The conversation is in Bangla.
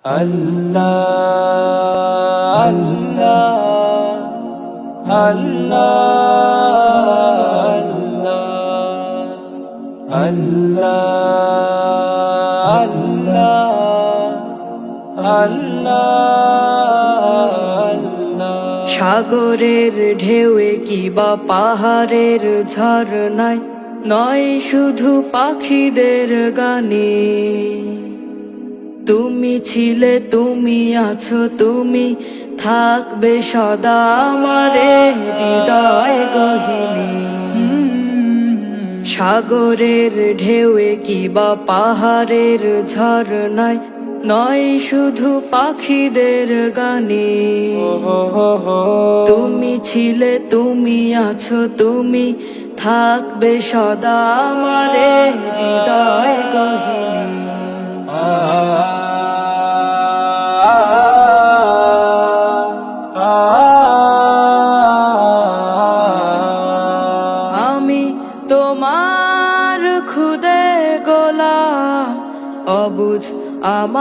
আল্লাহ আল্লাহ আল্লাহ আল্লাহ আল্লাহ আল্লাহ। সাগরের ঢেউয়ে কিবা পাহাড়ের ঝরনায় নয় শুধু পাখিদের গানে, তুমি ছিলে, তুমি আছো, তুমি থাকবে সদা আমারে হৃদয় গহীনে। সাগরের ঢেউয়ে কিবা পাহাড়ের ঝরনায় নয় শুধু পাখিদের গানে, তুমি ছিলে, তুমি আছো, তুমি থাকবে সদা আমারে হৃদয় গহীনে। আমি তোমার খুদে গোলাম, অবুঝ আমার